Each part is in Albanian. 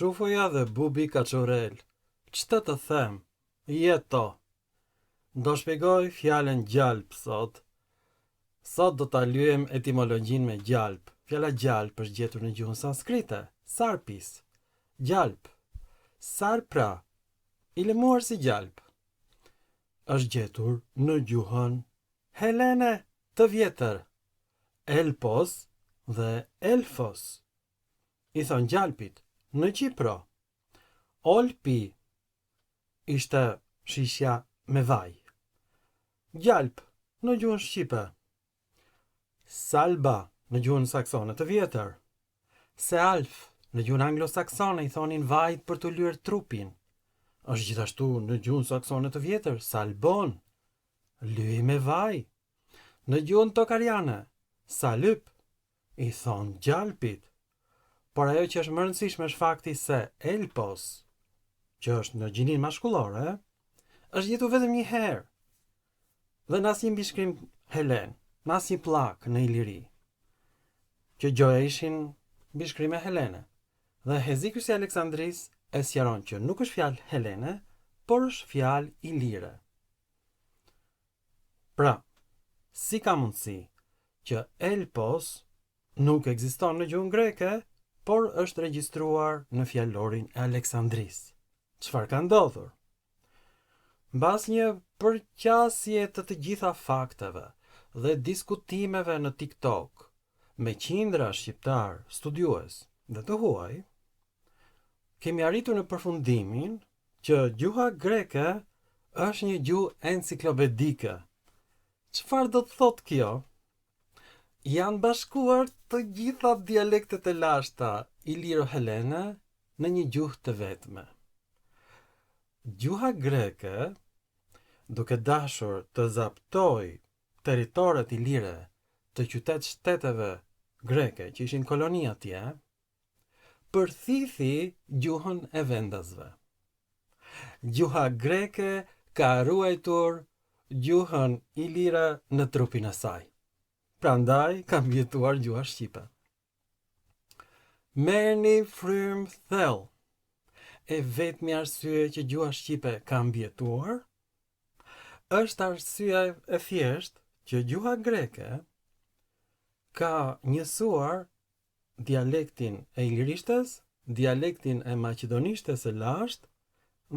Shufuja dhe bubi kaçurel. Ç'të të them? Jeto. Do shpjegoj fjalën gjalp sot. Sot do ta lyejm etimologjin me gjalp. Fjala gjalp është gjetur në gjuhën sanskrite, sarpis. Gjalp. Sarpra. I lëmuar si gjalp. Është gjetur në gjuhën helene të vjetër. Elpos dhe elfos. I thon gjalpit në Qipro. Olpi ishte shishja me vaj. Gjalp në gjuhën shqipe. Salba në gjuhën saksone të vjetër. Sealf në gjuhën anglosaksone i thonin vajt për të lyer trupin. Është gjithashtu në gjuhën saksone të vjetër, salbon, lyej me vaj. Në gjuhën tokariane, salyp, i thon gjalpit. Por ajo që është më rëndësishme është fakti se elpos, që është në gjinin mashkullore, është gjetur vetëm një herë. Dhe në asnjë mbishkrim helen, në asnjë pllak në Iliri. Që gjoja ishin mbishkrime helene. Dhe Hezikysi i Aleksandris e sqaron që nuk është fjalë helene, por është fjalë ilire. Pra, si ka mundësi që elpos nuk ekziston në gjuhën greke, por është regjistruar në fjalorin e Aleksandris? Çfarë ka ndodhur? Mbas një përqasje të gjitha fakteve dhe diskutimeve në TikTok me qindra shqiptar studiues dhe të huaj, kemi arritur në përfundimin që gjuha greke është një gjuhë enciklopedike. Çfarë do të thotë kjo? Janë bashkuar të gjitha dialektet e lashta iliro-helene në një gjuhë të vetme. Gjuha greke, duke dashur të zaptoj territoret ilire të qytet-shteteve greke që ishin koloni atje, përthithi gjuhën e vendasve. Gjuha greke ka ruajtur gjuhën ilire në trupin e saj. Prandaj ka mbijetuar gjuha shqipe. Merrni frymë thellë. E vetmi arsye që gjuha shqipe ka mbijetuar është arsyeja e thjeshtë që gjuha greke ka njësuar dialektin e ilirishtes, dialektin e maqedonishtes së lashtë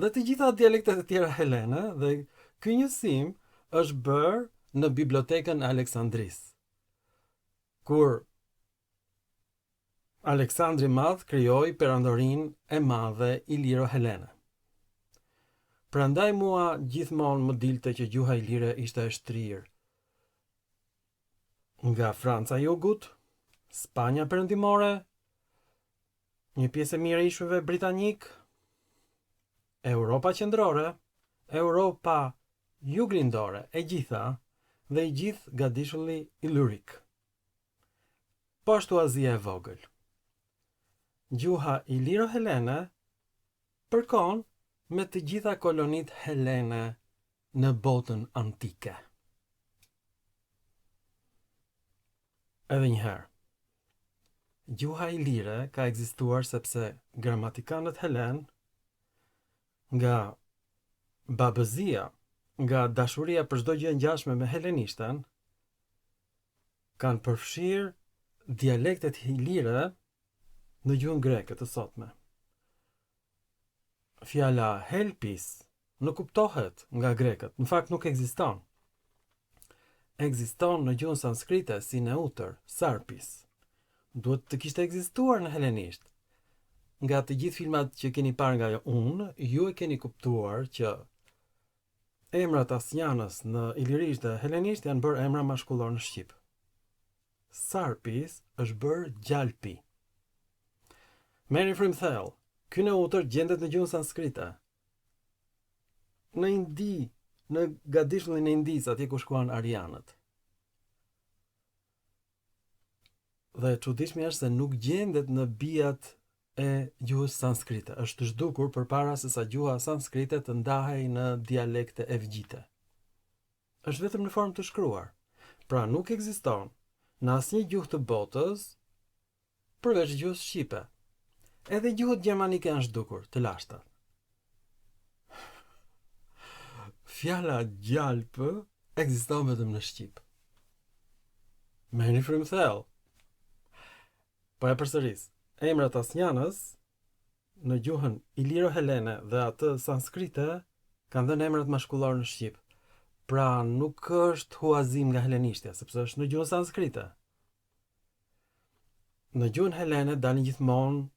dhe të gjitha dialektet e tjera helene, dhe ky njësim është bërë në bibliotekën e Aleksandris, kur Aleksandri Madh krijoi perandorinë e madhe iliro-helene. Prandaj mua gjithmonë më dilte që gjuha ilire ishte e shtrirë nga Franca jugut, Spanja perëndimore, një pjesë e mirë e ishujve britanik, Europa qendrore, Europa juglindore, e gjitha dhe i gjithë gadishulli ilurik. Po ashtu Azia e vogël. Gjuha iliro-helene përkon me të gjitha kolonitë helene në botën antike. Edhe një herë. Gjuha ilire ka ekzistuar sepse gramatikanët helen, nga babëzia, nga dashuria për çdo gjë ngjashme me helenishten, kanë përfshirë dialektet ilire në gjuhën greke të sotme. Fjala helpis nuk kuptohet nga grekët, në fakt nuk ekziston. Ekziston në gjuhën sanskrite si neutër, sarpis. Duhet të kishte ekzistuar në helenisht. Nga të gjithë filmat që keni parë nga unë, ju e keni kuptuar që emrat asnjanës në ilirisht dhe helenisht janë bërë emra mashkullor në shqip. Sarpis është bërë gjalpi. Merrni frymë thellë. Ky neutër gjendet në gjuhën sanskrite. Në Indi, në gadishullin e Indisë, atje ku shkuan arianët. Dhe çuditshmja është se nuk gjendet në bijat e gjuhës sanskrite. Është zhdukur përpara se sa gjuha sanskrite të ndahej në dialekte evgjite. Është vetëm në formë të shkruar. Pra nuk ekziston në asnjë gjuhë të botës përveç gjuhës shqipe. Edhe gjuhët gjermanike janë zhdukur, të lashta. Fjala gjalp ekziston vetëm në shqip. Merrni frymë thellë. Po e përsëris. Emrat asnjanës në gjuhën iliro-helene dhe atë sanskrite kanë dhënë emrat mashkullor në shqip. Pra nuk është huazim nga helenishtja, sepse është në gjuhën sanskrite. Në gjuhën helene dalin gjithmonë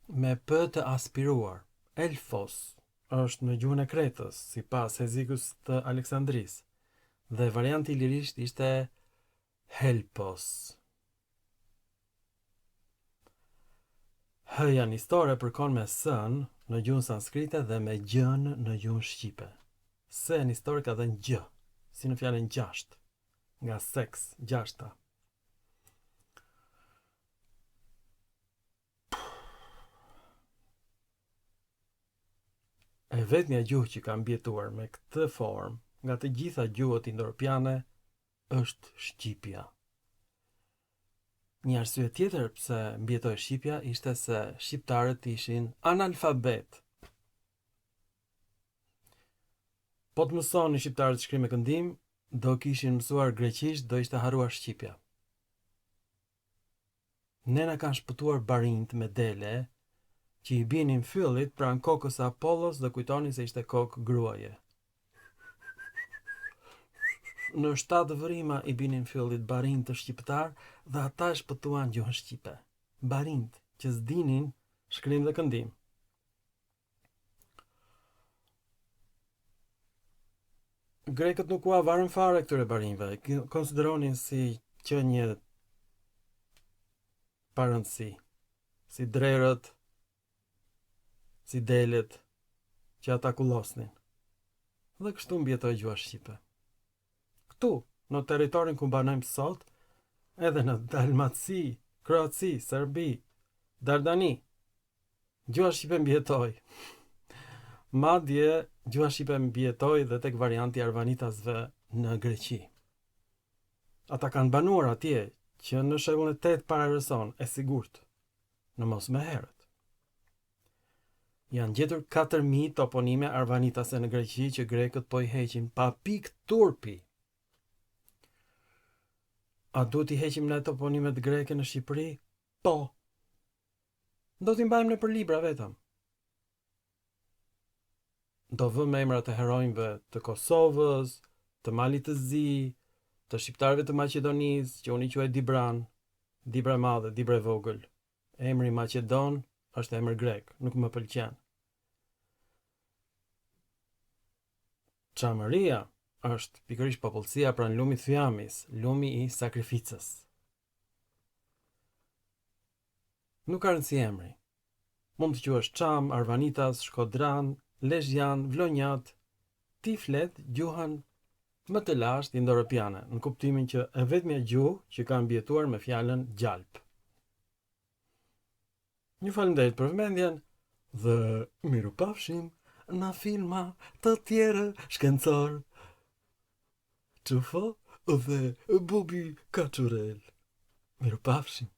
me p të aspiruar. Elfos është në gjuhën e Kretës, sipas Hezikus të Aleksandris, dhe varianti ilirisht ishte Helpos. H-ja nistore përkon me s-n në gjuhën sanskrite dhe me gjën në gjuhën shqipe. S nistore ka dhënë gjë, si në fjalën gjasht, nga seks, gjashta. E vetmja gjuhë që ka mbjetuar me këtë formë nga të gjitha gjuhët indo-europiane është shqipja. Një arsye tjetër pse mbjetoi shqipja ishte se shqiptarët ishin analfabet. Po të mësonin shqiptarët shkrim e këndim, do kishin mësuar greqisht, do ishte harruar shqipja. Ne na kanë shpëtuar barinjt me dele, që i binin fyllit pranë kokës së Apollos dhe kujtonin se ishte kokë gruaje. Në 7 vërima i binin fyllit barinjt të shqiptar dhe ata e shpëtuan gjuhën shqipe. Barinjt që s'dinin shkrim dhe këndim. Grekët nuk u avarën fare këtyre barinjve, konsideronin si qenie pa rëndësi, si drerët, si delet që ata kullosnin. Dhe kështu mbjetoi gjuha shqipe. Këtu, në territorin ku banojmë sot, edhe në Dalmaci, Kroaci, Serbi, Dardani, gjuha shqipe mbjetoi. Madje gjuha shqipe mbjetoi dhe tek varianti arvanitasve në Greqi. Ata kanë banuar atje që në shekullin e 8 para Erëson, e sigurt, në mos më herët. Janë gjetur 4000 toponime arvanitase në Greqi që grekët po i heqin pa pikë turpi. A duhet i heqim ne toponimet greke në Shqipëri? Po. Do t'i mbajmë në për libra vetëm. Do vëmë emrat e heronjve të Kosovës, të Malit të Zi, të shqiptarëve të Maqedonisë, që unë i quaj Dibran, Dibra e madhe, Dibra e vogël. Emri Maqedon është emër grek, nuk më pëlqen. Çamëria është pikërisht popullsia pranë lumit Fiamis, lumi i sakrificës. Nuk ka rëndësi emri. Mund të quhesh Çam, Arvanitas, Shkodran, Lezhjan, Vlonjat. Ti flet gjuhën më të lashtë indo-europiane, në kuptimin që e vetmja gjuhë që ka mbjetuar me fjalën gjalp. Ju faleminderit për vëmendjen dhe mirupafshim në filma të tjerë shkencor. Çufo dhe Bubi Kaçurel. Mirupafshim.